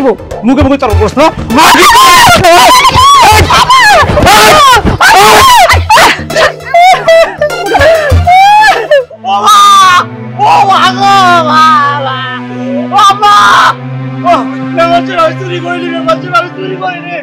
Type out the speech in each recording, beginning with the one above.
দেবো মুখে মুখে তর্ক করছ না চুরি করিনি আমি চুরি করিনি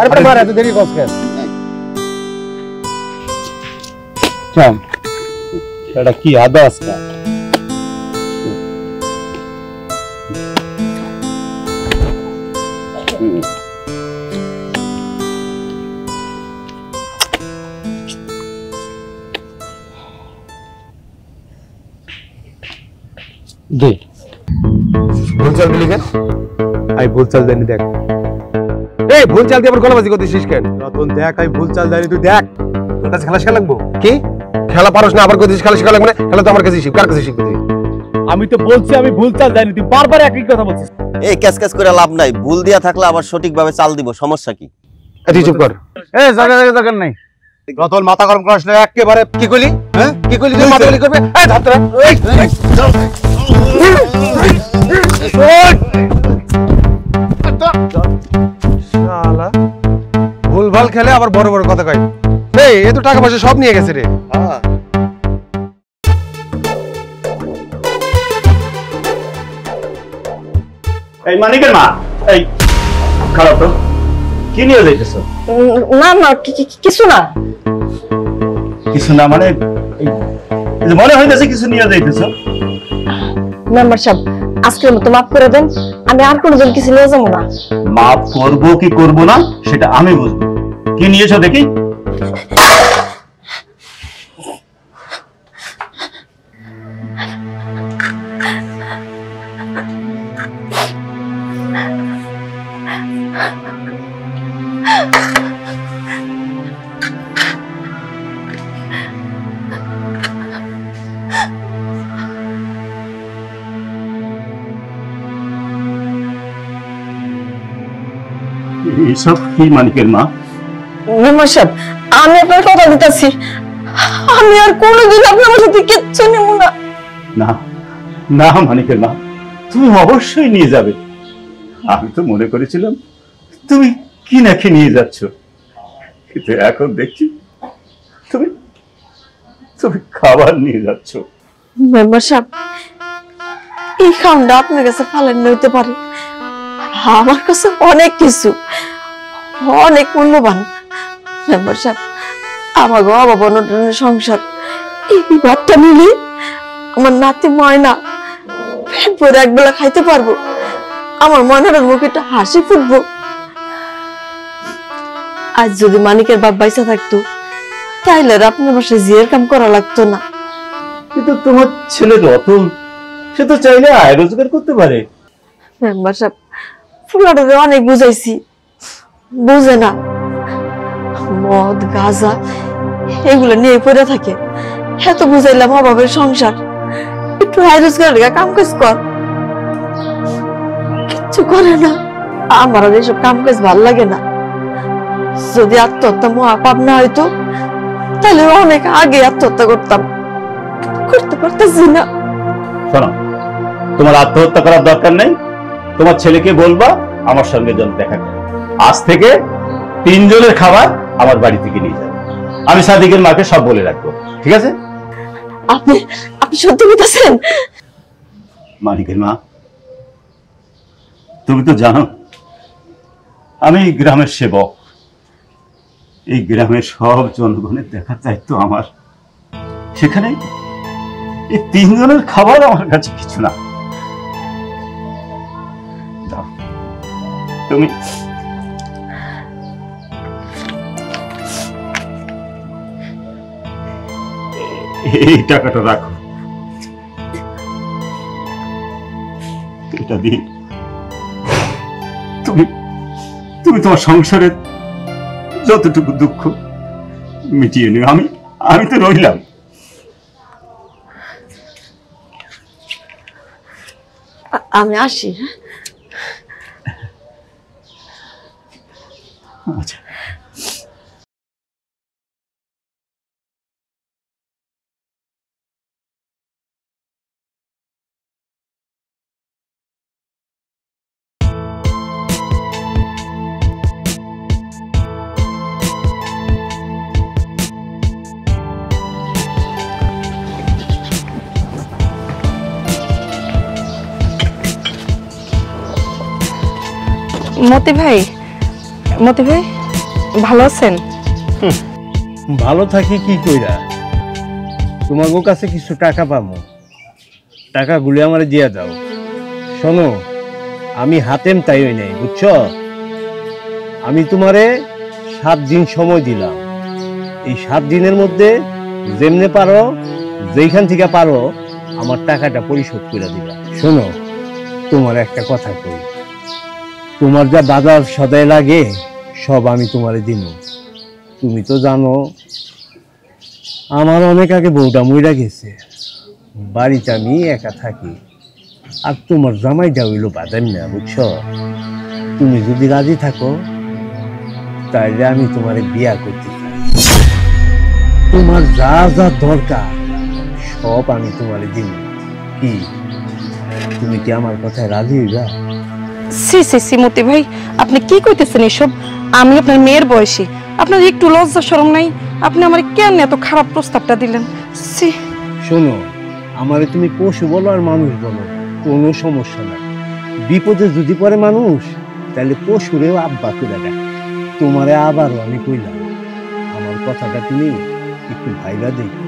अरे पर मारा तो देरी कौन कर चल এটা কি আদাস का दे भूल चल दिली কেন आई भूल चल देनी देख এই ভুল চাল দিয়ে আবার গলাবাজি করতেছিস কেন রতন দেখ আমি ভুল চাল দেয়নি তুই দেখ তোর কাছে খেলা শেখা লাগবো কি খেলা পারোস না আবার করতেছিস খেলা শেখা লাগবে না খেলা তো আমার কাছে শিখ কার কাছে শিখবি তুই আমি তো বলছি আমি ভুল চাল দেয়নি তুই বারবার একই কথা বলছিস এই ক্যাস ক্যাস করে লাভ নাই ভুল দিয়া থাকলে আবার সঠিকভাবে চাল দিব সমস্যা কি তুই চুপ কর এই জায়গা দরকার নাই রতন মাথা গরম করিস না একেবারে কি কইলি হ্যাঁ কি কইলি তুই মাথা গরম করবে এই ধর তোরা শালা ভুলভাল খেলে আবার বড় বড় কথা কয় এই এত টাকা পয়সা সব নিয়ে গেছে রে হ্যাঁ এই মানিকের মা এই খারাপ তো কি নিয়ে যাইতেছ না না কিছু না কিছু না মানে মনে হইতেছে কিছু নিয়ে যাইতেছ মেম্বার সাহেব আজকের মতো মাফ করে দেন আমি আর কোনোদিন কিছু নিয়ে যাবো না মাফ করবো কি করবো না সেটা আমি বুঝবো কি নিয়েছো দেখি এইসব কি মানিকের মা মেম্বার সাহেব আমি আপনার কথা দিতেছি আমি আর কোনোদিন আপনার সাথে কিচ্ছু নেব না না না মানিকের মা তুমি অবশ্যই নিয়ে যাবে আমি তো মনে করেছিলাম তুমি কি না কি নিয়ে যাচ্ছ কিন্তু এখন দেখছি তুমি তুমি খাবার নিয়ে যাচ্ছ মেম্বার সাহেব এই খাওয়াটা আপনার কাছে ফালেন নিতে পারে আমার কাছে অনেক কিছু অনেক মূল্যবান মেম্বার সাহেব আমার বাবা বনটনের সংসার এই বিভাগটা নিলে আমার নাতি ময়না পেট ভরে একবেলা খাইতে পারবো আমার ময়নার মুখে একটা হাসি ফুটবো আজ যদি মানিকের বাপ বাইসা থাকতো তাইলে আপনার বাসায় জিয়ের কাম করা লাগতো না কিন্তু তোমার ছেলে রতন সে তো চাইলে আয় রোজগার করতে পারে মেম্বার সাহেব ফুলাটাকে অনেক বুঝাইছি বুঝে না মদ গাঁজা এগুলো নিয়ে পড়ে থাকে এত বুঝাইলাম অভাবের সংসার একটু হাই রোজগার কাম কাজ কর কিচ্ছু করে না আমার আর এসব কাম কাজ ভাল লাগে না যদি আত্মহত্যা মহাপাপ না হইতো তাহলে অনেক আগে আত্মহত্যা করতাম করতে পারতেছি না শোনো তোমার আত্মহত্যা করার দরকার নেই তোমার ছেলেকে বলবা আমার সঙ্গে যেন দেখা করে আজ থেকে 3 জনের খাবার আমার বাড়ি থেকে নিয়ে যাবে আমি সাদিকের মাকে সব বলে রাখবো ঠিক আছে আপনি আপনি সত্যি বলতেছেন মানিকের মা তুমি তো জানো আমি গ্রামের সেবক এই গ্রামের সব জনগণের দেখার দায়িত্ব আমার সেখানে এই 3 জনের খাবার আমার কাছে কিছু না দাও তুমি এই টাকাটা রাখো এটা দিয়ে তুমি তুমি তোমার সংসারের যতটুকু দুঃখ মিটিয়ে নিও আমি তো রইলাম আমি আসি মতি ভাই ভালো আছেন? ভালো থাকি কি কইরা, তোমার কাছে কিছু টাকা পাবো, টাকাগুলি আমার দিয়ে দাও। শোনো, আমি হাতেম তাই হই নাই, বুঝছো? আমি তোমারে 7 দিন সময় দিলাম। এই 7 দিনের মধ্যে যেমনে পারো, যেখান থেকে পারো, আমার টাকাটা পরিশোধ করে দিবা। শোনো, তোমার একটা কথা কই, তোমার যা বাজার সদাই লাগে সব আমি তোমারে দিব। তুমি তো জানো আমার অনেক আগে বউটা মইরা গেছে, বাড়িতে আমি একা থাকি। আর তোমার জামাইটা হইল বাদাম না, বুঝছো? তুমি যদি রাজি থাকো তাহলে আমি তোমারে বিয়া করতে চাই। তোমার যা যা দরকার সব আমি তোমারে দিব। কি তুমি কি আমার কথায় রাজি হইবা? সি মতি ভাই, আপনি কি কইতেছেন এসব? আমি আপনার মেয়ের বয়সী, আপনার একটু লজ্জা শরম নাই? আপনি আমার কেন এত খারাপ প্রস্তাবটা দিলেন? সি। শোনো, আমারে তুমি পশু বলো আর মানুষ বলো, কোনো সমস্যা নাই। বিপদে যদি পড়ে মানুষ, তাহলে পশুরেও আব্বা করে দেয়। তোমারে আবারও আমি কইলাম, আমার কথাটা তুমি একটু ভাইবা দেখো।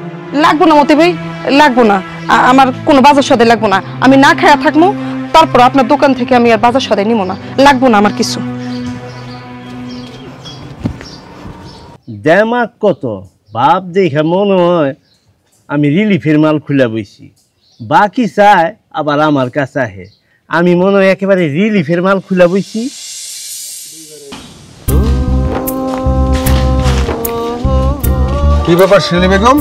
লাগবো না মতি ভাই, লাগবো না। আমার কোনো বাজার সদাই লাগবো না। আমি না খায়া থাকবো, তারপর আপনার দোকান থেকে আমি আর বাজার সদাই নিব না। লাগবো না আমার কিছু। দেমাক কত বাপ দেখে মনে হয় আমি রিলিফের মাল খুলে বইছি। বাকি চায় আবার আমার কাছে আহে, আমি মনে হয় একেবারে রিলিফের মাল খুলে বইছি। কি ব্যাপার শিউলি বেগম,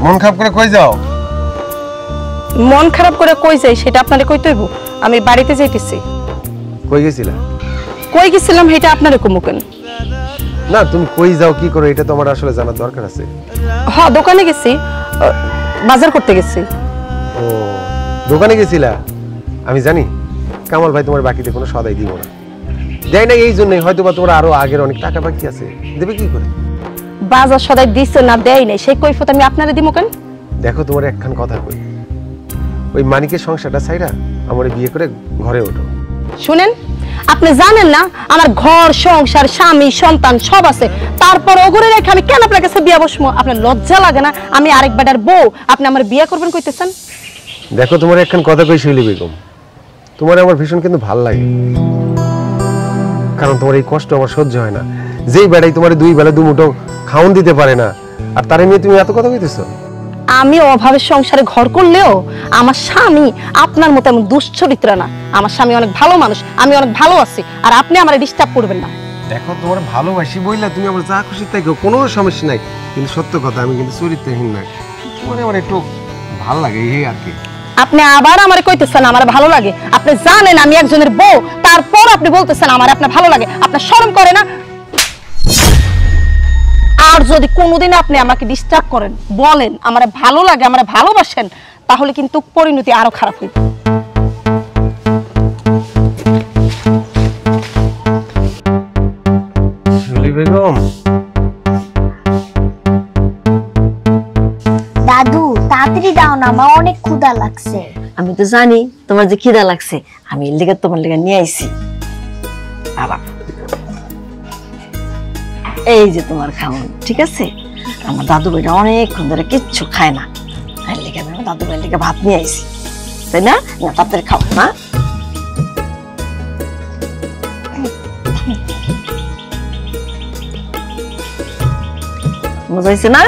মন খারাপ করে কই যাও? মন খারাপ করে কই যাই সেটা আপনারে কইতে হইব? আমি বাড়িতে যাইতেছি। কই গেছিলা? কই গেছিলাম সেটা আপনারে কমুকেন? না, তুমি কই যাও কি করো এটা তো আমার আসলে জানার দরকার আছে। হ্যাঁ, দোকানে গেছি, বাজার করতে গেছি। ও, দোকানে গেছিলা? আমি জানি কামাল ভাই তোমার বাকিতে কোনো সদাই দিব না, দেয় না। এই জন্যই হয়তো বা তোমার আরো আগের অনেক টাকা বাকি আছে, দেবে কি করে? বাজার সদাই দিছে না দেয় নাই সেই কৈফত আমি আপনারে দিব কেন? দেখো, তোমার একখান কথা কই, ওই মানিকের সংসারটা ছাইরা আমার বিয়ে করে ঘরে ওঠো। শুনেন, আপনি জানেন না আমার ঘর সংসার স্বামী সন্তান সব আছে, তারপর ওগুলো রেখে আমি কেন আপনার কাছে বিয়ে বসবো? আপনার লজ্জা লাগে না? আমি আরেক বেটার বউ, আপনি আমার বিয়ে করবেন কইতেছেন? দেখো, তোমার একখান কথা কই শিউলি বেগম, তোমার আমার ভীষণ কিন্তু ভাল লাগে, কারণ তোমার এই কষ্ট আমার সহ্য হয় না। যেই বেড়াই তোমার 2 বেলা 2 মুঠো খাওন দিতে পারে না, আর তারে নিয়ে তুমি এত কথা কইতেছো। আমি অভাবের সংসারে ঘর করলেও আমার স্বামী আপনার মতো এমন দুশ্চরিত্র না। আমার স্বামী অনেক ভালো মানুষ, আমি অনেক ভালো আছি, আর আপনি আমারে ডিস্টার্ব করবেন না। দেখো, তোমার ভালোবাসি বইলা তুমি আমার যা খুশি তাই কোনো সমস্যা নাই, কিন্তু সত্য কথা আমি কিন্তু চরিত্রহীন নয়, তোমার আমার একটু ভাল লাগে এই আর কি। আপনি আবার আমারে কইতেছেন আমার ভালো লাগে? আপনি জানেন আমি একজনের বউ, তারপর আপনি বলতেছেন আমার আপনার ভালো লাগে? আপনার শরম করে না? আর যদি কোনোদিন আপনি আমাকে ডিস্টার্ব করেন, বলেন আমার ভালো লাগে, আমার ভালোবাসেন, তাহলে কিন্তু পরিণতি আরো খারাপ হইবে। শিউলি বেগম, দাদু তাড়াতাড়ি দাও না, আমার অনেক ক্ষুধা লাগছে। আমি তো জানি তোমার যে খিদা লাগছে, আমি এর লেগে তোমার লেগে নিয়ে আইছি। আবার এই যে তোমার খাওন, ঠিক আছে? আমার দাদু ভাইটা অনেকক্ষণ ধরে কিচ্ছু খায় না, এর লেগে আমি আমার দাদু ভাইয়ের লেগে ভাত নিয়ে আইছি, তাই না? না তাড়াতাড়ি খাও না। মজা হয়েছে না?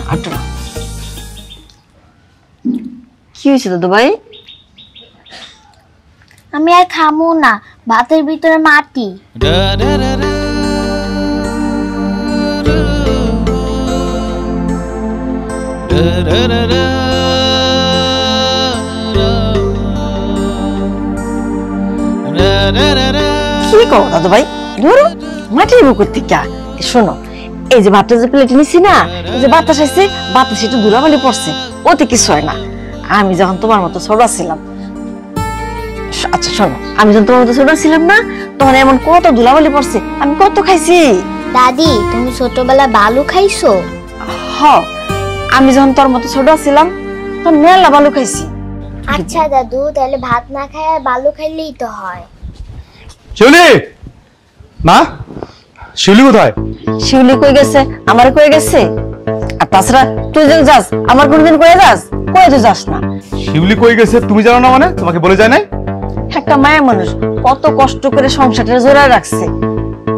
হাঁটো। কি হয়েছে দাদু ভাই? আমি আর খামু না, ভাতের ভিতরে মাটি। কি কও দাদু ভাই? ধরো মাটি নেবো করতে কা? শোনো, এই যে ভাতটা যে প্লেটে নিছি না, এই যে বাতাস আছে, বাতাসে একটু ধুলাবালি পড়ছে, ওতে কিছু হয় না। আমি যখন তোমার মতো ছোট ছিলাম, আচ্ছা শোনো, আমি যখন তোমার মতো ছোট ছিলাম না, তখন এমন কত ধুলাবালি পড়ছে, আমি কত খাইছি। দাদি তুমি ছোটবেলায় বালু খাইছো? হ, আমি যখন তোর মতো ছোট ছিলাম তখন মেলা বালু খাইছি। আচ্ছা দাদু, তাহলে ভাত না খায় আর বালু খাইলেই তো হয়। শিউলি, মা, শিউলি কোথায়? শিউলি কই গেছে? আমার কই গেছে? আর তাছাড়া তুই যে যাস, আমার কোনদিন কই যাস? কই তুই যাস না? শিউলি কই গেছে তুমি জানো না মানে? তোমাকে বলে যায় নাই? একটা মায়া মানুষ কত কষ্ট করে সংসারটা জোড়ায় রাখছে,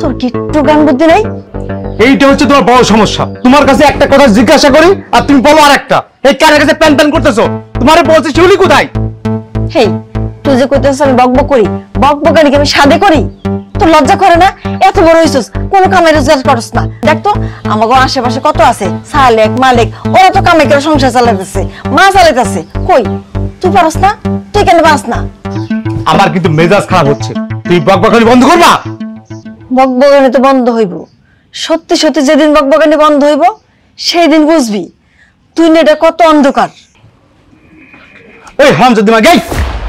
তোর কি একটু জ্ঞান বুদ্ধি নাই? এইটা হচ্ছে তোমার বড় সমস্যা। তোমার কাছে একটা কথা জিজ্ঞাসা করি আর তুমি বলো আর একটা। এই কানের কাছে প্যান প্যান করতেছো। তোমারে বলছি শিউলি কোথায়? হেই, তুই যে কইতেছিস আমি বকবক করি, বকবকানি কি আমি সাদে করি? তোর লজ্জা করে না? এত বড় হইছিস, কোনো কামে রোজগার করস না। দেখ তো আমাগো আশেপাশে কত আছে সালেক মালিক, ওরা তো কামে করে সংসার চালাতেছে, মা চালাতেছে। কই তুই পারস না? তুই কেন পারস না? আমার কিন্তু মেজাজ খারাপ হচ্ছে। তুই বকবকানি বন্ধ করবা। বকবকানি তো বন্ধ হইব, সত্যি সত্যি যেদিন বকবকানি বন্ধ হইব সেই দিন বুঝবি তুই না এটা কত অন্ধকার। এই হারামজাদি মা, গেই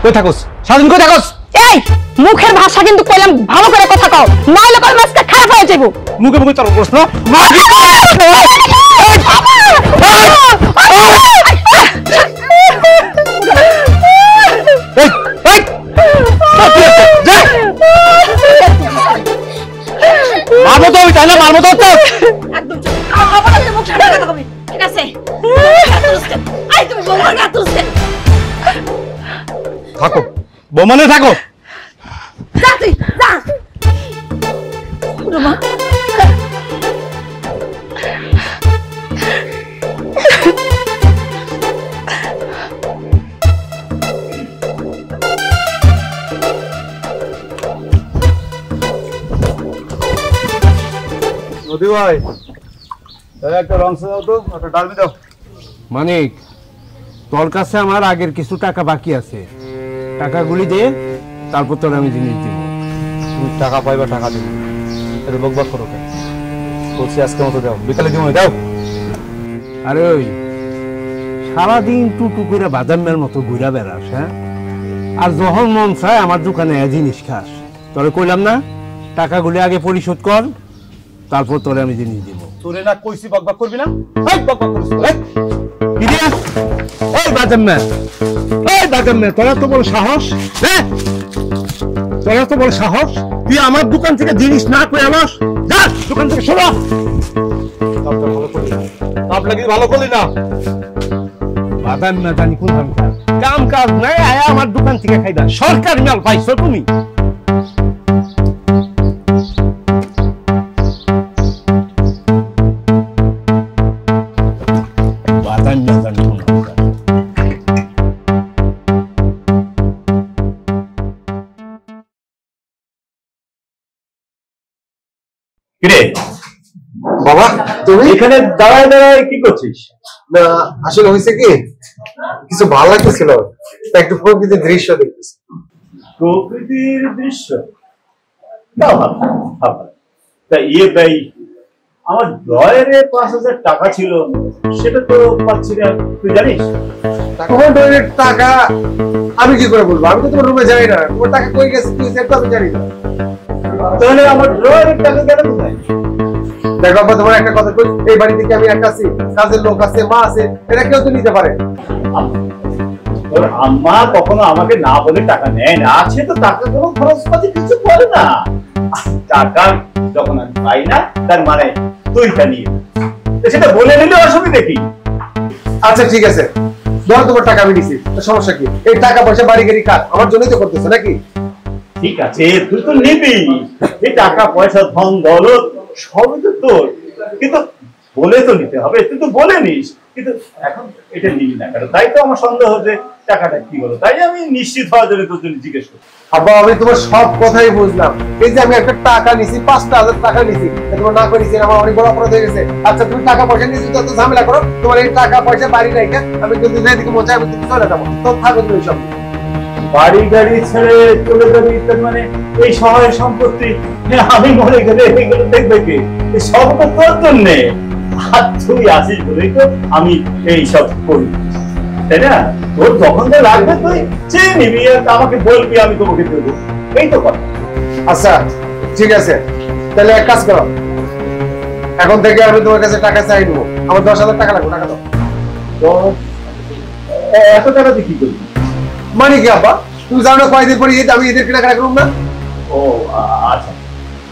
কই থাকোস? সারাদিন কই থাকোস? এই মুখের ভাষা কিন্তু কইলাম ভালো করে কথা কও, নইলে কল মাছটা খারাপ হয়ে যাইবো। মুখে মুখে তোর প্রশ্ন। মারবো তো আমি, তাই না? মারবো তো। ঠিক আছে থাকো বৌমানে থাকো। নদী ভাই, একটা রংস দাও তো, একটা ডালমি দাও। মানিক, তোর কাছে আমার আগের কিছু টাকা বাকি আছে, টাকাগুলি দে, তারপর তোর আমি জিনিস দিব। তুমি টাকা পাইবা, টাকা দিবে। এটা বকবক করো কেন? বলছি আজকে মতো দাও, বিকালে দিব দাও। আরে ওই সারাদিন টুটু করে বাদামের মতো ঘুরা বেড়াস, হ্যাঁ? আর যখন মন চায় আমার দোকানে জিনিস খাস। তোরে কইলাম না টাকাগুলি আগে পরিশোধ কর, তারপর তোরে আমি জিনিস দিব। তোরে না কইছি বকবক করবি না? এই বকবক করিস তো, এই কি রে? এই বাদামের, এই বাদামের, তোরা তো বড় সাহস, হ্যাঁ? তোরা তো বড় সাহস, তুই আমার দোকান থেকে জিনিস না করে আনস? যা দোকান থেকে সরা। আপনাকে ভালো করলি না। বাদাম না জানি কোন কাম কাজ নাই, আয়া আমার দোকান থেকে খাইবা। সরকারি মাল পাইছো তুমি? বাদাম না জানি কোন কিরে বাবা, তুমি এখানে দাঁড়ায় দাঁড়ায় কি করছিস? না, আসলে হয়েছে কি, কিছু ভালো লাগতেছিল, তাই একটু প্রকৃতির দৃশ্য দেখতেছি। প্রকৃতির দৃশ্য? না, ভালো, ভালো। তা তাই আমার ড্রয়ারে 5,000 টাকা ছিল, সেটা তো পাচ্ছি না, তুই জানিস? তোমার ড্রয়ের টাকা আমি কি করে বলবো? আমি তো তোমার রুমে যাই না। তোমার টাকা কই গেছে তুই সেটা আমি জানি না। তাহলে আমার ড্রয়ারের টাকা গেল কোথায়? দেখো বাবা, তোমার একটা কথা কই, এই বাড়ি থেকে আমি একা আছি, কাজের লোক আছে, মা আছে, এটা কেউ তো নিতে পারে। তোর আম্মা কখনো আমাকে না বলে টাকা নেয় না, আছে তো টাকা কোনো খরচপাতি কিছু করে না। টাকা যখন আমি পাই না, তার মানে তুই তা নিয়ে সেটা বলে নিলে অসুবিধা কি? আচ্ছা ঠিক আছে, ধরো তোমার টাকা আমি নিছি, তো সমস্যা কি? এই টাকা পয়সা বাড়ি গাড়ি কাজ আমার জন্যই তো করতেছে নাকি? ঠিক আছে, তুই তো নিবি, এই টাকা পয়সা ধন দৌলত সবই তো তোর, কিন্তু বলে তো নিতে হবে। তুই তো বলে নিস, কিন্তু এখন এটা নিবি না কেন? তাই তো আমার সন্দেহ হচ্ছে টাকাটা কি হলো, তাই আমি নিশ্চিত হওয়ার জন্য তোর জন্য জিজ্ঞেস করছি। আব্বা, আমি তোমার সব কথাই বুঝলাম। এই যে আমি একটা টাকা নিছি, 5,000 টাকা নিছি, তোমার না করেছি, আমার অনেক বড় অপরাধ হয়ে গেছে। আচ্ছা তুমি টাকা পয়সা নিয়েছি, তত ঝামেলা করো, তোমার এই টাকা পয়সা বাড়ি নাই, আমি কিন্তু যেদিকে মন চাই আমি কিন্তু চলে যাবো, তো থাকো তুমি সব। বাড়ি গাড়ি ছেড়ে চলে যাবি, তার মানে এই সহায় সম্পত্তি আমি মরে গেলে এগুলো দেখবে কি? সব তো তোর জন্যে, আর তুই আসিস বলেই তো আমি এই সব করি, তাই না? তোর যখন তো লাগবে তুই চেয়ে নিবি আর আমাকে বলবি, আমি তোমাকে দেবো, এই তো কথা। আচ্ছা ঠিক আছে, তাহলে এক কাজ করো, এখন থেকে আমি তোমার কাছে টাকা চাই নেবো। আমার 10,000 টাকা লাগবে, টাকা দাও। এত টাকা দিয়ে কি করবি? মানে কি আব্বা, তুমি জানো না কয়দিন পরে ঈদ, আমি ঈদের কেনাকাটা করুন না? ও আচ্ছা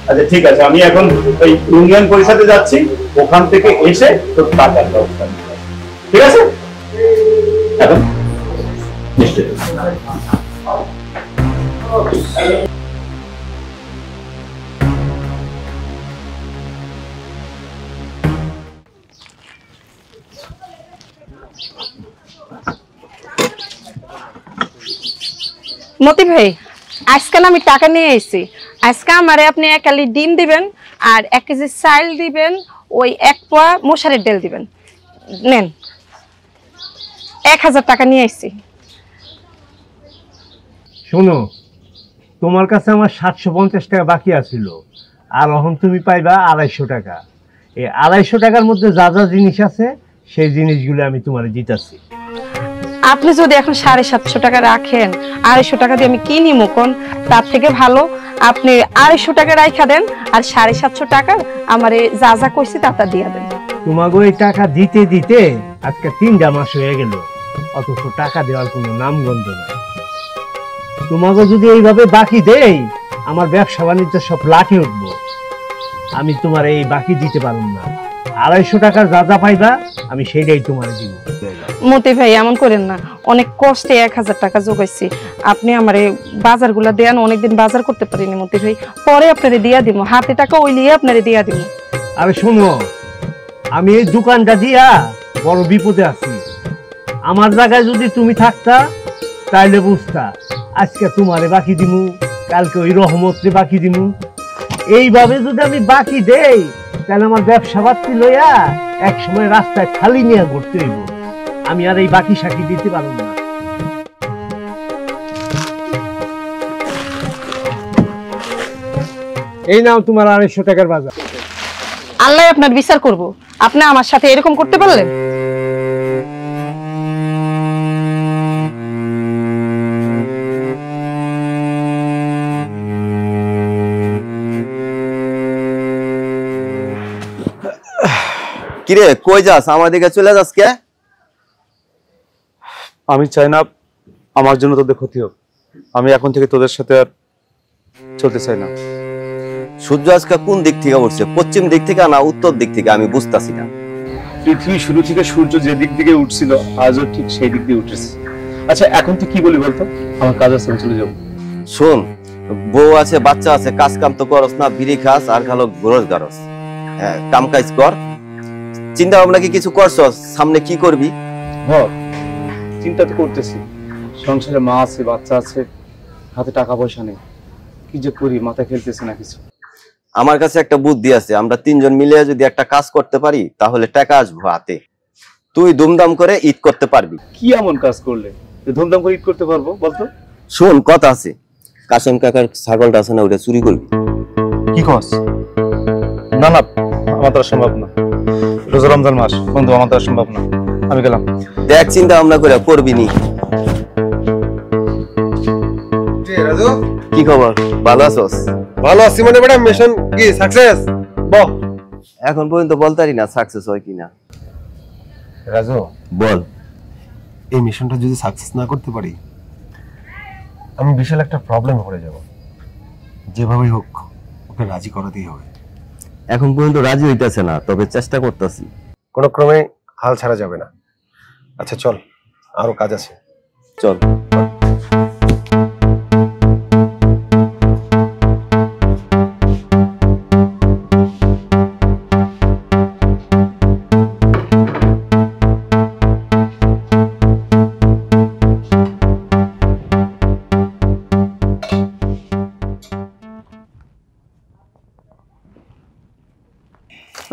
আচ্ছা, ঠিক আছে, আমি এখন ওই ইউনিয়ন পরিষদে যাচ্ছি, ওখান থেকে এসে তোর টাকার ব্যবস্থা নিতে হবে। ঠিক আছে? এখন নিশ্চয়ই। মতি ভাই, আজকাল আমি টাকা নিয়ে এসেছি। আজকে আমারে আপনি 1 কালি ডিম দিবেন আর 1 কেজি চাল দিবেন, ওই 1 পোয়া মশারির ডাল দিবেন। নেন, 1000 টাকা নিয়ে এসেছি। শোনো, তোমার কাছে আমার 750 টাকা বাকি আছিল, আর এখন তুমি পাইবা 250 টাকা। এই 250 টাকার মধ্যে যা যা জিনিস আছে সেই জিনিসগুলো আমি তোমার দিতেছি। আপনি যদি এখন 750 টাকা রাখেন, 250 টাকা দিয়ে আমি কি নিমু কোন? তার থেকে ভালো আপনি 250 টাকা রাখা দেন, আর 750 টাকা আমারে যা যা কইছি তা দিয়া দেন। তোমাকে ওই টাকা দিতে দিতে আজকে 3টা মাস হয়ে গেল, অথচ টাকা দেওয়ার কোনো নামগন্ধ নাই। তোমাকে যদি এইভাবে বাকি দেই, আমার ব্যবসা বাণিজ্য সব লাঠে উঠবো। আমি তোমার এই বাকি দিতে পারব না। 250 টাকার যা যা পাইবা আমি সেইটাই তোমার দিব। মতি ভাই, এমন করেন না, অনেক কষ্টে 1000 টাকা জোগাইছি। আপনি আমারে বাজারগুলা দেন, অনেকদিন বাজার করতে পারিনি মতি ভাই, পরে আপনারে দিয়া দিব। হাতে টাকা ওইলিয়ে আপনারে দিয়া দিব। আরে শোনো, আমি এই দোকানটা দিয়া বড় বিপদে আছি। আমার জায়গায় যদি তুমি থাকতা তাইলে বুঝতা, আজকে তোমারে বাকি দিমু, কালকে ওই রহমতরে বাকি দিমু। এইভাবে যদি আমি বাকি দেই, তাহলে আমার ব্যবসা বাড়তি লইয়া এক সময় রাস্তায় খালি নিয়ে ঘুরতে হইব। আমি আর এই বাকি সাকি দিতে পারব না। এই নাও তোমার 250 টাকার বাজার। আল্লাহ আপনার বিচার করব। আপনি আমার সাথে এরকম করতে পারলেন? কিরে, কই যাস? আমার দিকে চলে যাস কে? আমি চাই না আমার জন্য তোদের ক্ষতি হোক। আমি এখন থেকে তোদের সাথে আর চলতে চাই না। সূর্য আজকে কোন দিক থেকে উঠছে? পশ্চিম দিক থেকে না উত্তর দিক থেকে? আমি বুঝতাছি না। পৃথিবী শুরু থেকে সূর্য যে দিক দিকে উঠছিল, আজও ঠিক সেই দিক দিয়ে উঠেছে। আচ্ছা, এখন তুই কি বলি বলতো? আমার কাজ আছে, আমি চলে যাবো। শোন, বউ আছে, বাচ্চা আছে, কাজ কাম তো করস না, বিড়ি খাস আর খালো গরজ গারস। হ্যাঁ, কাম কাজ কর। চিন্তা ভাবনা কি কিছু করছস? সামনে কি করবি? চিন্তা তো করতেছি, সংসারে মা আছে, বাচ্চা আছে, হাতে টাকা পয়সা নেই, কি যে করি মাথা খেলতেছে না কিছু। আমার কাছে একটা বুদ্ধি আছে, আমরা 3 জন মিলে যদি একটা কাজ করতে পারি তাহলে টাকা আসবো হাতে। তুই দুমদাম করে ঈদ করতে পারবি। কি এমন কাজ করলে ধুমধাম করে ঈদ করতে পারবো বলতো? শোন, কথা আছে, কাসম কাকার ছাগলটা আছে না, ওটা চুরি করবি। কি কস? না না, আমার দ্বারা সম্ভব না। রোজা রমজান মাস, বন্ধু, আমার দ্বারা সম্ভব না। আমি গেলাম। দেখ, চিন্তা ভাবনা করে করবি নি। কি খবর? ভালো আছোস? ভালো আছি মানে ম্যাডাম, মিশন কি সাকসেস? বল। এখন পর্যন্ত বলতারি না সাকসেস হয় কিনা। রাজু, বল। এই মিশনটা যদি সাকসেস না করতে পারি, আমি বিশাল একটা প্রবলেমে পড়ে যাব। যেভাবেই হোক ওকে রাজি করাতেই হবে। এখন পর্যন্ত রাজি হইতেছে না, তবে চেষ্টা করতেছি। কোনো ক্রমে হাল ছাড়া যাবে না। আচ্ছা চল, আরো কাজ আছে। চল।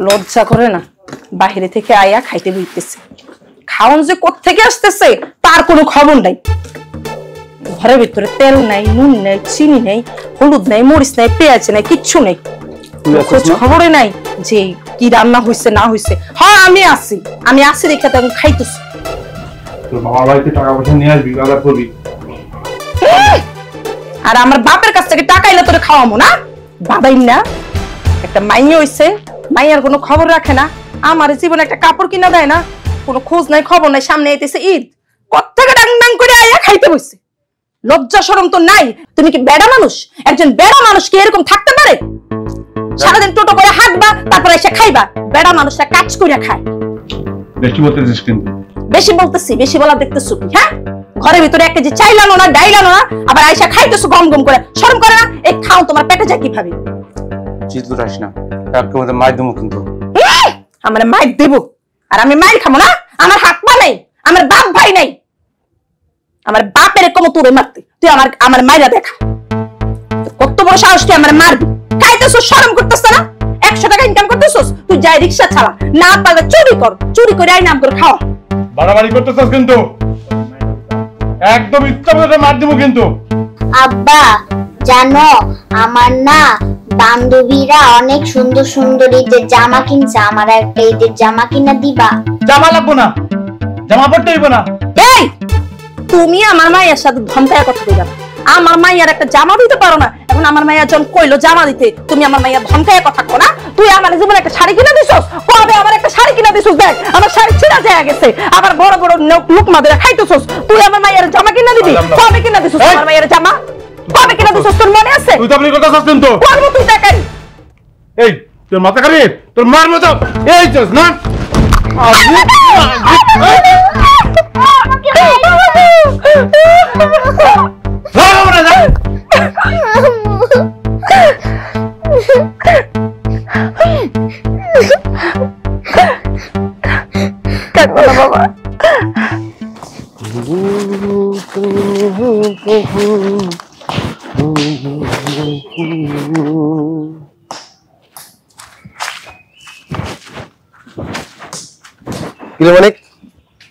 লজ্জা করে না? বাহিরে থেকে আয়া খাইতে বইতেছে, খাওন যে কোত্থেকে আসতেছে তার কোনো খবর নাই। ঘরের ভিতরে তেল নাই, নুন নাই, চিনি নাই, হলুদ নাই, মরিচ নাই, পেঁয়াজ নাই, কিচ্ছু নেই। খোঁজ খবরে নাই যে কি রান্না হয়েছে না হয়েছে। হ্যাঁ, আমি আছি দেখে তো খাইতেছি। তোর বাবার বাড়িতে টাকা পয়সা নিয়ে আসবি, বাজার করবি। আর আমার বাপের কাছ থেকে টাকা এলে তোরে খাওয়াবো না? বাবাই না একটা মাইয়া হইছে, মাইয়ার কোনো খবর রাখে না। আমার জীবনে একটা কাপড় কিনা দেয় না, কোনো খোঁজ নাই খবর নাই। সামনে আইতেছে ঈদ, কোত্থেকে ডাং ডাং করে আইয়া খাইতে বসছে। লজ্জা শরম তো নাই। তুমি কি বেড়া মানুষ? একজন বেড়া মানুষ কি এরকম থাকতে পারে? সারাদিন টোটো করে হাঁটবা, তারপরে এসে খাইবা। বেড়া মানুষটা কাজ করে খায়। বেশি বলতেছিস কিন্তু। বেশি বলতেছি, বেশি বলা দেখতেছো কি? হ্যাঁ, ঘরের ভিতরে 1 কেজি চাইল আনো না, ডাইল আনো না, আবার আইসা খাইতেছো গম গম করে। শরম করে না? এই খাও তোমার পেটে যায় কিভাবে? চিৎলু রাস না, কালকে মধ্যে মার দেবো কিন্তু। আমার মাইর দেব, আর আমি মাইর খাবো না? আমার হাত পা নাই, আমার বাপ ভাই নাই। আমার বাপের কম তোরে মারতে, তুই আমার মাইরা দেখা। কত বড় সাহস তুই আমার মারবি? খাইতেছো, শরম করতেছ না? 100 টাকা ইনকাম করতেছস, তুই যাই রিকশা চালা, না পারলে চুরি কর, চুরি করে আই নাম করে খাওয়া। বাড়াবাড়ি করতেছস কিন্তু, একদম ইচ্ছা করে মার দেবো কিন্তু। আব্বা জানো আমার না বান্ধবীরা অনেক সুন্দর সুন্দর ঈদের জামা কিনছে, আমার একটা ঈদের জামা কিনা দিবা? জামা লাগবো না, জামা পড়তে হইব না। এই তুমি আমার মায়ের সাথে ধমকায় কথা কইবা? আমার মাইয়ার একটা জামা দিতে পারো না? এখন আমার মাইয়া যখন কইলো জামা দিতে, তুমি আমার মাইয়া ধমকায় কথা কও না? তুই আমার জীবনে একটা শাড়ি কিনে দিছস, কবে আমার একটা শাড়ি কিনে দিছস? দেখ আমার শাড়ি ছিঁড়া যায় গেছে, আবার বড় বড় লোক মাদের খাইতেছস। তুই আমার মাইয়ার জামা কিনে দিবি? কবে কিনে দিছস আমার মাইয়ার জামা? কবে কিনে দিছস? তোর মনে আছে? তুই তো আপনি কথা শুনছেন তো? করবো তুই দেখাই। এই তোর মাথা খারাপ, তোর মার মতো এই চস না। বাবা কিরে মানিক,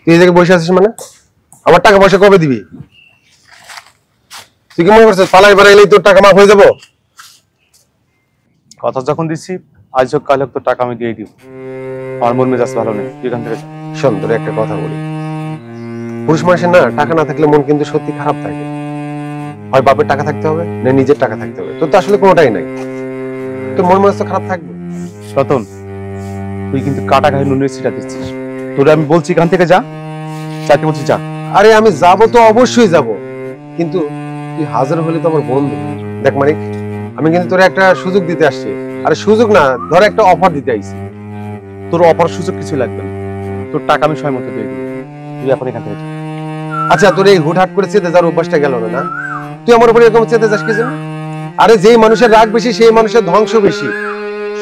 তুই এই জায়গায় বসে আছিস মানে? আমার টাকা পয়সা কবে দিবি? তুই কি মনে করছিস পালাই বেড়াইলেই তোর টাকা মাফ হয়ে যাবো? কথা যখন দিচ্ছি আজ হোক কাল হোক তোর টাকা আমি দিয়ে দিব। আমার মন মেজাজ ভালো নেই, তুই এখান থেকে যা। শোন, তোর একটা কথা বলি, পুরুষ মানুষের না টাকা না থাকলে মন কিন্তু সত্যি খারাপ থাকে। হয় বাপের টাকা থাকতে হবে, না নিজের টাকা থাকতে হবে। তোর তো আসলে কোনোটাই নাই, তোর মন মেজাজ তো খারাপ থাকবে। রতন, তুই কিন্তু কাটা খাই নুনের সিটা দিচ্ছিস। তোরে আমি বলছি এখান থেকে যা, চাইতে বলছি যা। আরে আমি যাবো তো অবশ্যই যাব, কিন্তু তুই হাজার হলে তো আমার বন্ধু। দেখ মানিক, আমি কিন্তু তোর একটা সুযোগ দিতে আসছি। আরে সুযোগ না, ধর একটা অফার দিতে আইছি। তোর অপার সুযোগ কিছু লাগবে না, তোর টাকা আমি সময় মতো দিয়ে দিব। তুই এখন এখান থেকে যা। আচ্ছা, তোর এই হুটহাট করে চেতে যাওয়ার অভ্যাসটা গেল না? তুই আমার উপরে এরকম চেতে যাস কি জন্য? আরে যেই মানুষের রাগ বেশি সেই মানুষের ধ্বংস বেশি।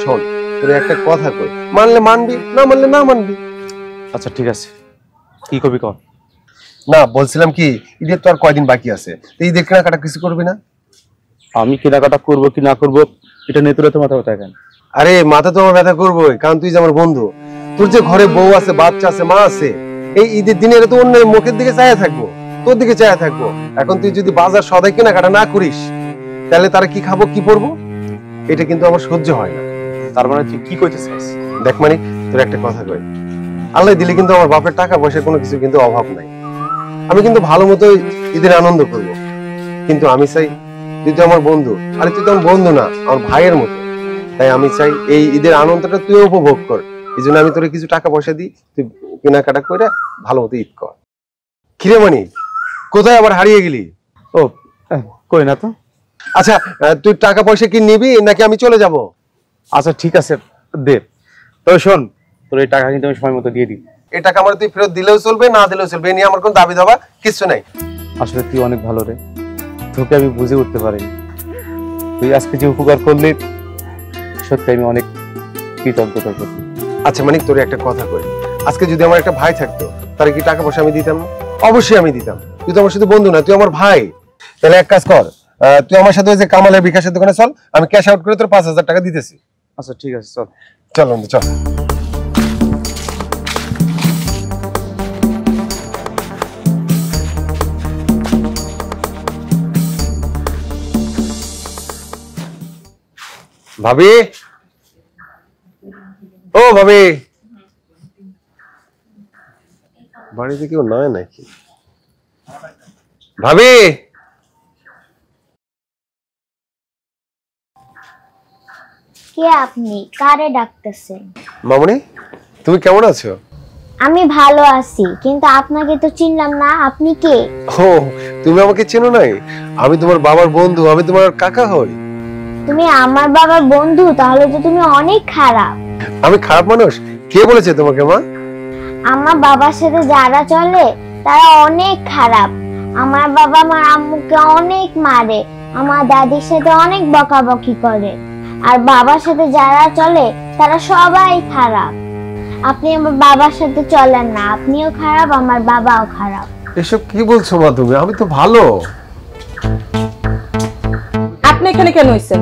শোন, তোর একটা কথা কই, মানলে মানবি, না মানলে না মানবি। আচ্ছা ঠিক আছে, কি করবি কর। না, বলছিলাম কি, ঈদের তো আর কয়দিন বাকি আছে, তুই ঈদের কেনাকাটা কিছু করবি না? আমি কেনাকাটা করবো কি না করবো এটা নিয়ে তোর এত মাথা ব্যথা কেন? আরে মাথা তো আমার ব্যথা করবোই, কারণ তুই যে আমার বন্ধু। তোর যে ঘরে বউ আছে, বাচ্চা আছে, মা আছে, এই ঈদের দিনে তো অন্য মুখের দিকে চাইয়া থাকবো, তোর দিকে চাইয়া থাকবো। এখন তুই যদি বাজার সদাই কেনাকাটা না করিস, তাহলে তারা কি খাবো, কি পরবো, এটা কিন্তু আমার সহ্য হয় না। তার মানে তুই কি করতে চাস? দেখ মানে, তোর একটা কথা কই, আল্লাহ দিলে কিন্তু আমার বাপের টাকা পয়সা কোনো কিছু কিন্তু অভাব নাই। আমি কিন্তু ভালো মতো ঈদের আনন্দ করব, কিন্তু আমি চাই তুই তো আমার বন্ধু। আরে তুই তো আমার বন্ধু না, আমার ভাইয়ের মতো। তাই আমি চাই এই ঈদের আনন্দটা তুই উপভোগ কর। এই জন্য আমি তোরে কিছু টাকা পয়সা দিই, তুই কেনাকাটা করে ভালো মতো ঈদ কর। কিরে মানি, কোথায় আবার হারিয়ে গেলি? ও কই না তো। আচ্ছা, তুই টাকা পয়সা কি নিবি নাকি আমি চলে যাব? আচ্ছা ঠিক আছে, দে। তবে শোন, তোর এই টাকা কিন্তু আমি সময় মতো দিয়ে দিই। এই টাকা আমার তুই ফেরত দিলেও চলবে, না দিলেও চলবে, এ নিয়ে আমার কোনো দাবি দাবা কিছু নাই। আসলে তুই অনেক ভালো রে, তোকে আমি বুঝে উঠতে পারিনি। তুই আজকে যে উপকার করলি, সত্যি আমি অনেক কৃতজ্ঞতা করি। আচ্ছা মানিক, তোর একটা কথা কই, আজকে যদি আমার একটা ভাই থাকতো, তাহলে কি টাকা পয়সা আমি দিতাম না? অবশ্যই আমি দিতাম। তুই তো আমার শুধু বন্ধু না, তুই আমার ভাই। তাহলে এক কাজ কর, তুই আমার সাথে ওই যে কামালের বিকাশের দোকানে চল, আমি ক্যাশ আউট করে তোর 5,000 টাকা দিতেছি। আচ্ছা ঠিক আছে, চল চল বন্ধু, চল। ভাবি, ও ভাবি, বাড়িতে কেউ নয় নাকি? ভাবি, কে আপনি? কারে ডাকতেছেন? মামুনি, তুমি কেমন আছো? আমি ভালো আছি, কিন্তু আপনাকে তো চিনলাম না, আপনি কে? ও, তুমি আমাকে চেনো নাই? আমি তোমার বাবার বন্ধু, আমি তোমার কাকা হই। তুমি আমার বাবার বন্ধু? তাহলে তো তুমি অনেক খারাপ। আমি খারাপ মানুষ? কে বলেছে তোমাকে মা? আমার বাবার সাথে যারা চলে তারা অনেক খারাপ। আমার বাবা আমার আম্মুকে অনেক মারে, আমার দাদির সাথে অনেক বকাবকি করে। আর বাবার সাথে যারা চলে তারা সবাই খারাপ। আপনি আমার বাবার সাথে চলেন না, আপনিও খারাপ, আমার বাবাও খারাপ। এসব কি বলছো মা তুমি? আমি তো ভালো। আপনি এখানে কেন হইছেন?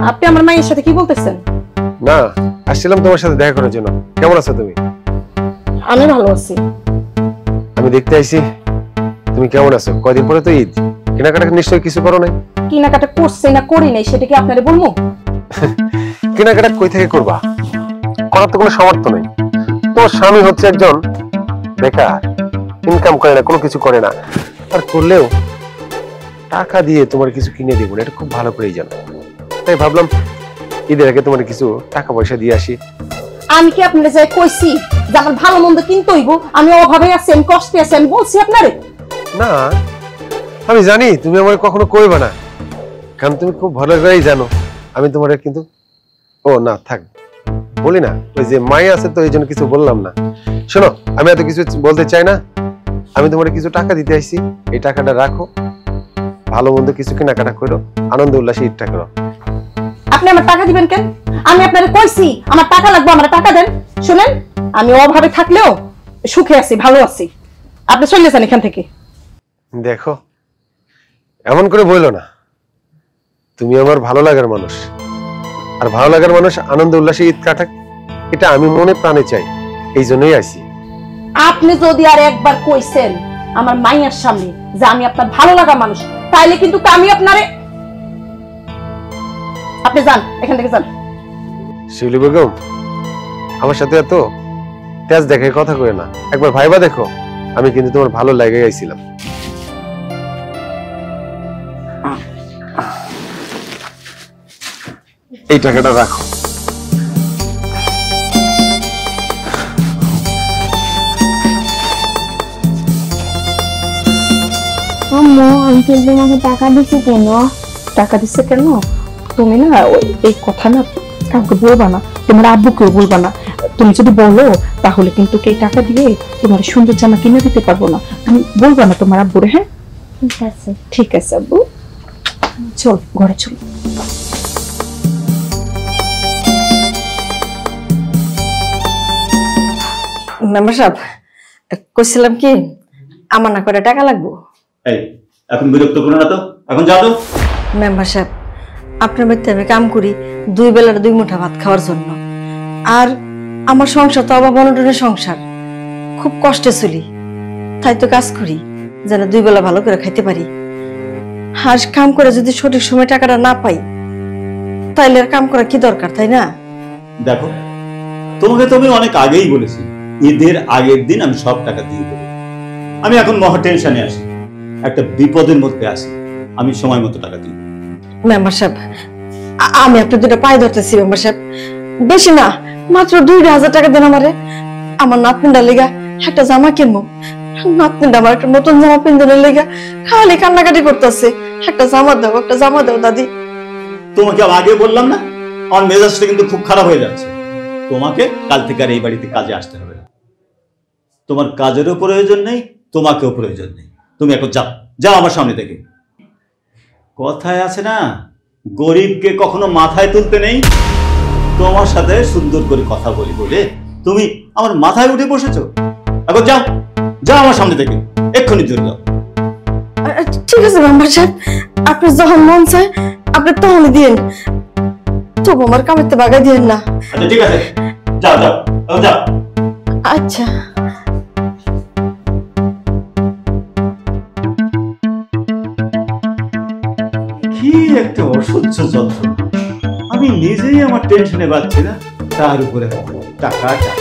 আপনি আমার মায়ের সাথে কি বলতেছেন? না, আসছিলাম তোমার সাথে দেখা করার জন্য। কেমন আছো তুমি? আমি ভালো আছি। আমি দেখতে আইছি তুমি কেমন আছো। কয়দিন পরে তো ঈদ, কেনাকাটা নিশ্চয়ই কিছু করো নাই? কেনাকাটা করছে না করি নাই সেটা কি আপনারে বলবো? কেনাকাটা কই থেকে করবা? করার তো কোনো সামর্থ্য নেই। তোমার স্বামী হচ্ছে একজন বেকার, ইনকাম করে না, কোনো কিছু করে না। আর করলেও টাকা দিয়ে তোমার কিছু কিনে দেবো না, এটা খুব ভালো করেই জানো। তাই ভাবলাম ঈদের আগে তোমার কিছু টাকা পয়সা দিয়ে আসি। আমি কি আপনারে যাই কইছি যে আমার ভালো মন্দ কিনতে হইব? আমি অভাবে আছি, আমি কষ্টে আছি, আমি বলছি আপনারে? না, আমি জানি তুমি আমার কখনো কইবা না, কারণ তুমি খুব ভালো করেই জানো আমি তোমার কিন্তু ও না থাক বলি না, ওই যে মাই আছে তো এই জন্য কিছু বললাম না। শোনো, আমি এত কিছু বলতে চাই না। আমি তোমার কিছু টাকা দিতে আইছি, এই টাকাটা রাখো, ভালো মন্দ কিছু কেনাকাটা করো, আনন্দ উল্লাসে ঈদটা করো। আপনি আমার টাকা দিবেন কেন? আমি আপনারে কইছি আমার টাকা লাগবে, আমার টাকা দেন। শুনেন, আমি অভাবে থাকলেও সুখে আছি, ভালো আছি। আপনি চলে যান এখান থেকে। দেখো, এমন করে বললো না, তুমি আমার ভালো লাগার মানুষ, আর ভালো লাগার মানুষ আনন্দ উল্লাসে ঈদ কাটাক, এটা আমি মনে প্রাণে চাই, এই জন্যই আইছি। আপনি যদি আর একবার কইছেন আমার মাইয়ার সামনে যে আমি আপনার ভালো লাগা মানুষ, তাইলে কিন্তু আমি আপনারে, আপনি যান এখান থেকে, যান। শিউলি বেগম, আমার সাথে এত তেজ দেখে কথা কই না, একবার ভাইবা দেখো, আমি কিন্তু তোমার ভালো লাগে আইছিলাম। এই টাকাটা রাখো। আম্মু, আঙ্কেল তোমাকে টাকা দিছে কেন? টাকা দিচ্ছে কেন? তুমি না এই কথা না কাউকে বলবা না, তোমার আব্বুকেও বলবা না। তুমি যদি বলো তাহলে কিন্তু এই টাকা দিয়ে তোমার সুন্দর জামা কিনে দিতে পারবো না। তুমি বলবা না তোমার আব্বুরে? হ্যাঁ ঠিক আছে। ঠিক আছে আব্বু, চল ঘরে চল। মেম্বার সাহেব, কইছিলাম কি আমার না করে টাকা লাগবো। এই এখন বিরক্ত করো না তো, এখন যাও তো। মেম্বার সাহেব, আপনার বাড়িতে আমি কাম করি 2 বেলার 2 মুঠা ভাত খাওয়ার জন্য। আর আমার সংসার তো অভাব অনটনের সংসার, খুব কষ্টে চলি, তাই তো কাজ করি যেন 2 বেলা ভালো করে খাইতে পারি। আর কাম করে যদি সঠিক সময় টাকাটা না পাই তাইলে আর কাম করা কি দরকার, তাই না? দেখো, তোমাকে তো আমি অনেক আগেই বলেছি ঈদের আগের দিন আমি সব টাকা দিয়ে দেবো। আমি এখন মহা টেনশনে আছি, একটা বিপদের মধ্যে আছি, আমি সময় মতো টাকা দিই। মেম্বার সাহেব, আমি আপনার 2টা পায়ে ধরতেছি মেম্বার সাহেব, বেশি না, মাত্র 2,000 টাকা দেন আমারে। আমার নাতনিটা লেগা একটা জামা কিনবো। নাতনিটা আমার একটা নতুন জামা পিন্ধানোর লেগা খালি কান্নাকাটি করতেছে, একটা জামা দাও, একটা জামা দাও দাদি। তোমাকে আগে বললাম না, আমার মেজাজটা কিন্তু খুব খারাপ হয়ে যাচ্ছে। তোমাকে কাল থেকে আর এই বাড়িতে কাজে আসতে হবে না। তোমার কাজেরও প্রয়োজন নেই, তোমাকেও প্রয়োজন নেই। তুমি এখন যাও, যাও আমার সামনে থেকে। কথায় আছে না, গরিবকে কখনো মাথায় তুলতে নেই। তোমার সাথে সুন্দর করে কথা বলি বলে তুমি আমার মাথায় উঠে বসেছো। এখন যাও, যাও আমার সামনে থেকে, এক্ষুনি দূর যাও। ঠিক আছে মেম্বার সাহেব, আপনি যখন মন চায় আপনি তখনই দিন, তবু আমার কামেতে বাগাই দিন না। আচ্ছা ঠিক আছে, যাও যাও যাও। আচ্ছা। কি একটা অসহ্য যন্ত্রণা, আমি নিজেই আমার টেনশনে পাচ্ছি না, তার উপরে টাকা টাকা।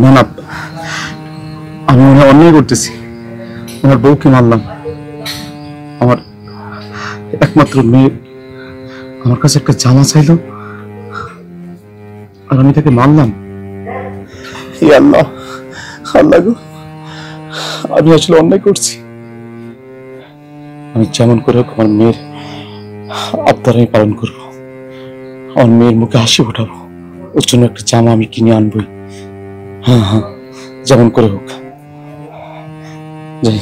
না না, আমি অন্যায় করতেছি, আমার বউকে মারলাম, একমাত্র মেয়ে আমার কাছে একটা জামা চাইলো আর আমি তাকে মানলাম। আল্লাহ আল্লাহ গো, আমি আসলে অন্যায় করছি। আমি যেমন করে হোক আমার মেয়ের আবদার আমি পালন করবো, আমার মেয়ের মুখে হাসি ফোটাবো, ওর জন্য একটা জামা আমি কিনে আনবই। হ্যাঁ হ্যাঁ, যেমন করে হোক। যাই।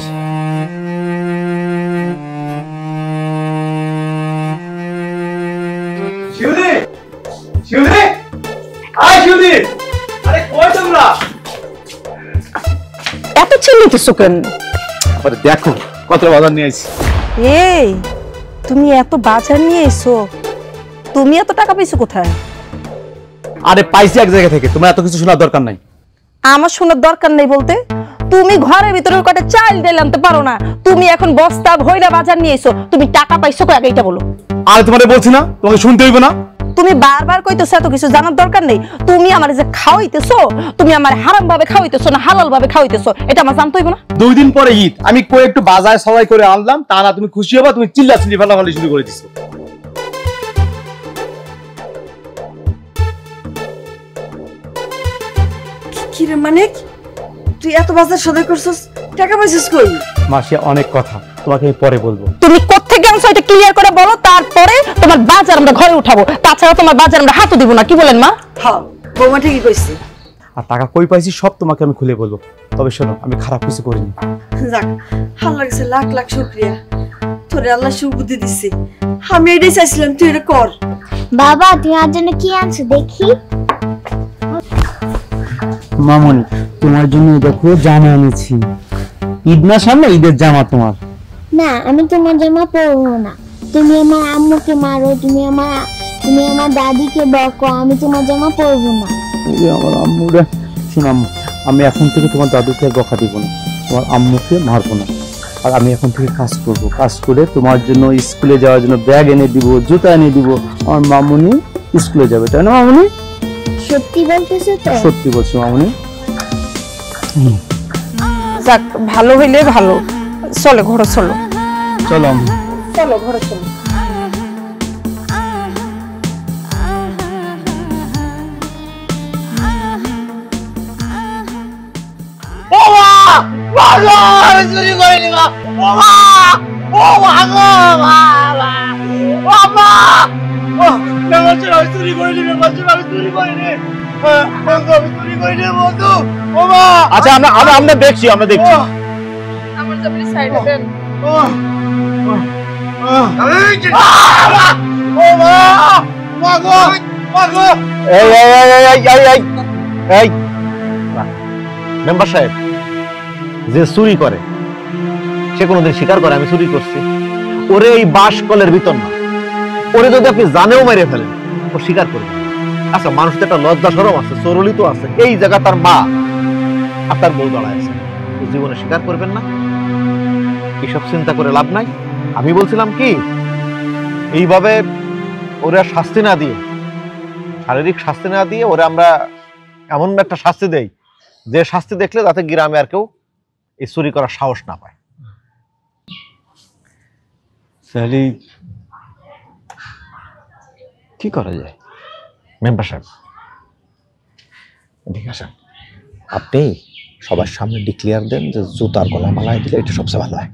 এত চিল্লিতেছো কেন? আরে দেখো কত বাজার নিয়ে আইছি। এই তুমি এত বাজার নিয়ে এসো, তুমি এত টাকা পাইছো কোথায়? আরে পাইছি এক জায়গা থেকে, তোমার এত কিছু শোনার দরকার নাই। আমার শোনার দরকার নেই বলতে, তুমি ঘরের ভিতরে কটা চাল ডাল আনতে পারো না, তুমি এখন বস্তা ভইরা বাজার নিয়ে এসো, তুমি টাকা পাইছো কই আগে এটা বলো। আরে তোমারে বলছি না, তোমাকে শুনতে হইব না? তুমি বারবার কইতেছো এত কিছু জানার দরকার নেই। তুমি আমারে যে খাওয়াইতেছো, তুমি আমার হারাম ভাবে খাওয়াইতেছো না হালাল ভাবে খাওয়াইতেছো, এটা আমার জানতে হইব না? 2 দিন পরে ঈদ, আমি কই একটু বাজার সবাই করে আনলাম, তা না তুমি খুশি হবা, তুমি চিল্লাচিল্লি ফালাফালি শুরু করে দিছো। কি রে মানিক, তুই এত বাজার সদাই করছস, টাকা পাইছিস কই? মাসি অনেক কথা, তোমাকে আমি পরে বলবো। তুমি কোত্থেকে আনছো এটা ক্লিয়ার করে বলো, তারপরে তোমার বাজার আমরা ঘরে উঠাবো, তাছাড়া তোমার বাজার আমরা হাতও দিব না। কি বলেন মা? হ্যাঁ, বৌমা ঠিকই কইছে। আর টাকা কই পাইছি সব তোমাকে আমি খুলে বলবো। তবে শোনো, আমি খারাপ কিছু করিনি। যাক, আল্লাহর কাছে লাখ লাখ শুকরিয়া, তোরে আল্লাহ সুবুদ্ধি দিছে। আমি এটাই চাইছিলাম তুই এটা কর। বাবা তুই আমার জন্য কি আনছো দেখি? মামনি, তোমার জন্য দেখো জামা এনেছি। ঈদ না সামনে, ঈদের জামা তোমার। না আমি তোমার জামা পরবো না, তুমি আমার আম্মুকে মারো, তুমি আমার দাদিকে বকো, আমি তোমার জামা পরবো না। আমার আম্মুরা, শোনো আম্মু, আমি এখন থেকে তোমার দাদুকে আর বকা দিব না, তোমার আম্মুকে মারবো না। আর আমি এখন থেকে কাজ করব, কাজ করে তোমার জন্য স্কুলে যাওয়ার জন্য ব্যাগ এনে দিব, জুতা এনে দিব। আমার মামুনি স্কুলে যাবে, তাই না মামুনি? সত্যি বলতেছো তো? সত্যি বলছি মামুনি। যাক, ভালো হইলে ভালো। চলো ঘরে চলো। চলো আম্মু, চলো ঘরে চলো। আচ্ছা আমরা দেখছি, আমরা দেখছি। আমার জামাই সাইডে দেন। মেম্বার সাহেব, যে চুরি করে সে কোনোদিন স্বীকার করে আমি চুরি করছি? ওরে এই বাস কলের ভিতর না, ওরে যদি আপনি জানেও মেরে ফেলেন ও স্বীকার করবে। আচ্ছা, মানুষ তো একটা লজ্জা শরম আছে, চরলি তো আছে। এই জায়গা তার মা আর তার বউ দাঁড়ায় আছে, ও জীবনে স্বীকার করবেন না? এসব চিন্তা করে লাভ নাই। আমি বলছিলাম কি, এইভাবে ওরা শাস্তি না দিয়ে, শারীরিক শাস্তি না দিয়ে ওরা আমরা এমন একটা শাস্তি দেই যে শাস্তি দেখলে যাতে গ্রামে আর কেউ এই চুরি করার সাহস না পায়। তাহলে কি করা যায়? মেম্বার সাহেব, ঠিক আছে, আপনি সবার সামনে ডিক্লেয়ার দেন যে জুতার গলা মালায় দিলে এটা সবচেয়ে ভালো হয়।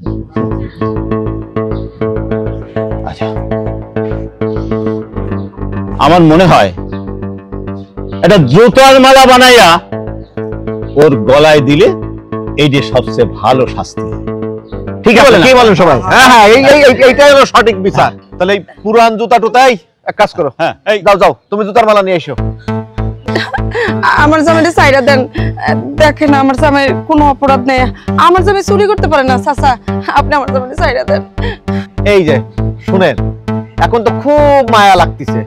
আচ্ছা, আমার মনে হয় এটা জুতার মালা বানাইয়া ওর গলায় দিলে এই যে সবচেয়ে ভালো শাস্তি। ঠিক আছে, কি বলেন সবাই? হ্যাঁ হ্যাঁ, এইটাই হলো সঠিক বিচার। তাহলে এই পুরান জুতা টুতাই এক কাজ করো, হ্যাঁ এই যাও তুমি জুতার মালা নিয়ে এসো। আমার জামাইটা সাইডা দেন। দেখেন আমার জামাইয়ের কোনো অপরাধ নেই, আমার জামাই চুরি করতে পারে না। চাচা, আপনি আমার জামাইটা সাইডা দেন। এই যে শুনেন, এখন তো খুব মায়া লাগতেছে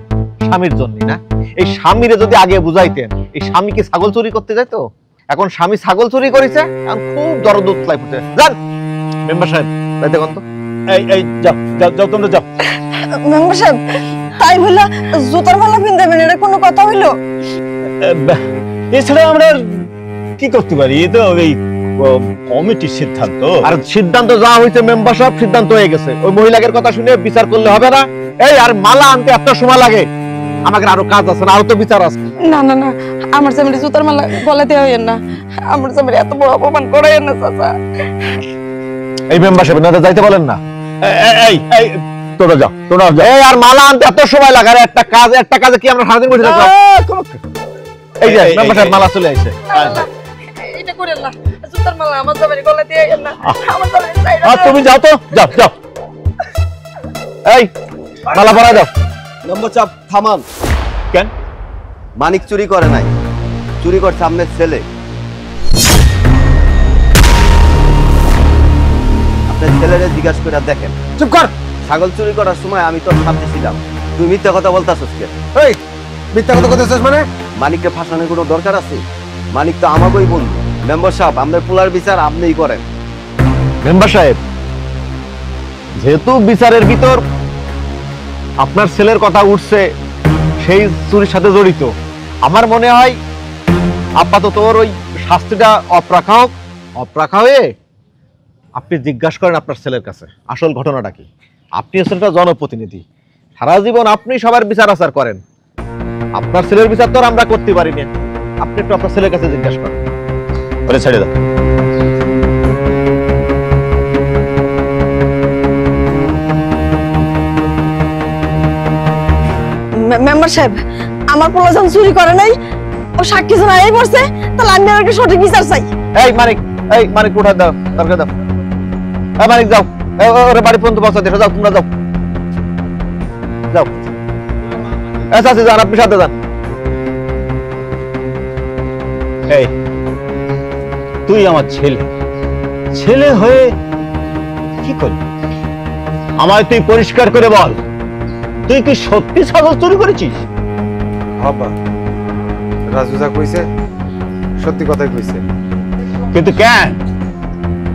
স্বামীর জন্য না? এই স্বামীরে যদি আগে বুঝাইতেন, এই স্বামী কি ছাগল চুরি করতে যাইতো? এখন স্বামী ছাগল চুরি করেছে, এখন খুব দরদ উতলাই ফুটে। যান মেম্বার সাহেব, যাইতে কোন তো। এই যাও যাও যাও, তোমরা যাও। মেম্বার সাহেব, তাই বললা জুতার মালা পিনদেবেন, এটা কোনো কথা হইলো? এছাড়া আমরা কি করতে পারি? এই তো এই কমিটির সিদ্ধান্ত। আর সিদ্ধান্ত যা হয়েছে মেম্বার সাহেব, সিদ্ধান্ত হয়ে গেছে। ওই মহিলাদের কথা শুনে বিচার করলে হবে না। এই আর মালা আনতে এত সময় লাগে, আমাকে আরো কাজ আছে না, আরো তো বিচার আছে। না না না, আমার জামাইরে জুতার মালা গলা দেওয়া হইয়েন না, আমার জামাইরে এত বড় অপমান করাইয়েন না চাচা। এই মেম্বার সাহেব না যাইতে বলেন না। এই এই তোরা যাও, তোরা যাও। এই আর মালা আনতে এত সময় লাগে, আর একটা কাজে কি আমরা সারাদিন বসে থাকবো? এই যে মেম্বার সাহেব মালা চলে আসছে। এটা করেন না, জুতার মালা আমার জামাইরে গলা দিয়ে আইয়েন না, আমার জামাইরে চাইরা। তুমি যাও তো, যাও যাও। এই মালা পরা দাও। নম্বর চাপ থামান। কেন? মানিক চুরি করে নাই, চুরি করছে আপনার ছেলে। আপনার ছেলেরে জিজ্ঞাসা করে দেখেন। চুপ কর। ছাগল চুরি করার সময় আমি তোর সাথে ছিলাম, তুই মিথ্যা কথা বলতাছিস কেন? এই মিথ্যা কথা কইতেছিস মানে? মানিককে ফাঁসানোর কোনো দরকার আছে? মানিক তো আমাকেই বন্ধু। মেম্বার সাহেব, আপনার পোলার বিচার আপনিই করেন। মেম্বার সাহেব, যেহেতু বিচারের ভিতর আপনার ছেলের কথা উঠছে, সেই চুরির সাথে জড়িত, আমার মনে হয় আপাতত ওর ওই শাস্তিটা অপ্রাখা হয়ে আপনি জিজ্ঞাসা করেন আপনার ছেলের কাছে আসল ঘটনাটা কি। আপনি হচ্ছেন একটা জনপ্রতিনিধি, সারা জীবন আপনি সবার বিচার আচার করেন। আপনার ছেলের বিচার তো আর আমরা করতে পারি না, আপনি একটু আপনার ছেলের কাছে জিজ্ঞাসা করেন। ওরে ছেড়ে দাও। মেম্বার সাহেব, আমার পোলা যখন চুরি করে নাই, ও সাক্ষী জন এই পড়ছে, তাহলে আমি একটা সঠিক বিচার চাই। এই মানিক উঠা দাও, দরকার দাও। এই মানিক যাও, ওরে বাড়ি পর্যন্ত পৌঁছা দিও। যাও, তোমরা যাও যাও। এই চাচি যান, আপনি সাথে যান। এই তুই আমার ছেলে হয়ে কি করবি? আমায় তুই পরিষ্কার করে বল, তুই কি সত্যি ছাগল চুরি করেছিস? বাবা, রাজু যা কইছে সত্যি কথাই কইছে। কিন্তু কেন,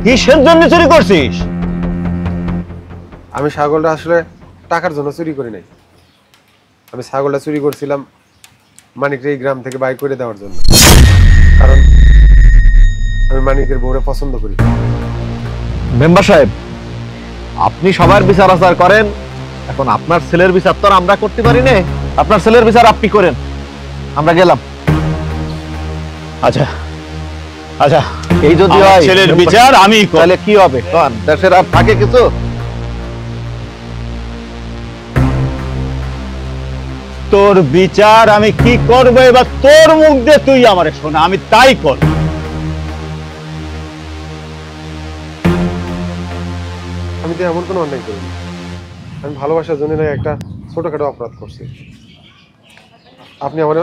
কিসের জন্য চুরি করছিস? আমি ছাগলটা আসলে টাকার জন্য চুরি করি নাই, আমি ছাগলটা চুরি করছিলাম মানিককে এই গ্রাম থেকে বাইর করে দেওয়ার জন্য। কারণ আমি মানিকের বউরে পছন্দ করি। মেম্বার সাহেব, আপনি সবার বিচার আচার করেন, এখন আপনার ছেলের বিচার তো আমরা করতে পারি না। আপনার ছেলের বিচার আপনি করেন, আমরা গেলাম। আচ্ছা আচ্ছা, এই যদি হয় ছেলের বিচার আমি তাহলে কি হবে? দেশের আর থাকে কিছু? তোর বিচার আমি কি করবো এবার তোর মুখ দিয়ে তুই আমারে শোনা, আমি তাই করব। আমি তো এমন কোনো অন্যায় করিনি, আমি ভালোবাসার জন্য একটা ছোটখাটো অপরাধ করছি, আপনি আমার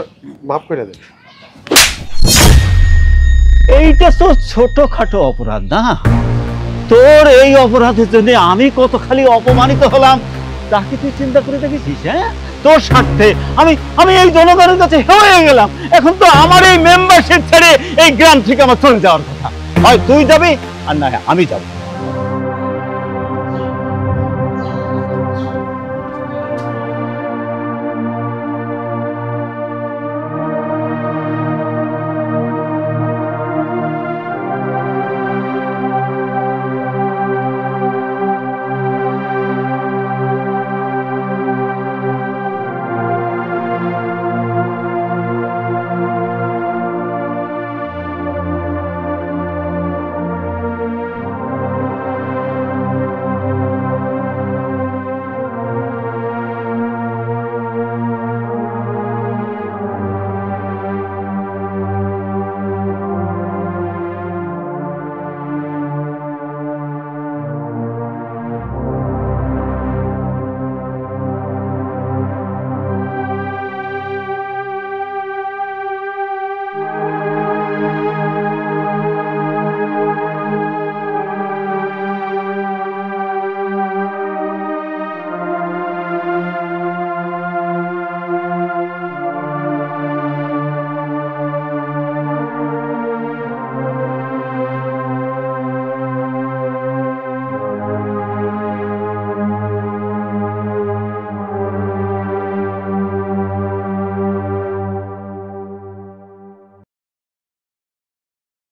মাফ করে দেন। এইটা তো ছোটখাটো অপরাধ না, তোর এই অপরাধের জন্য আমি কত খালি অপমানিত হলাম তাকে তুই চিন্তা করে দেখেছিস? হ্যাঁ, তোর স্বার্থে আমি এই জনগণের কাছে হয়ে গেলাম। এখন তো আমার এই মেম্বারশিপ ছেড়ে এই গ্রাম থেকে আমার চলে যাওয়ার কথা। হয় তুই যাবি আর না আমি যাবো।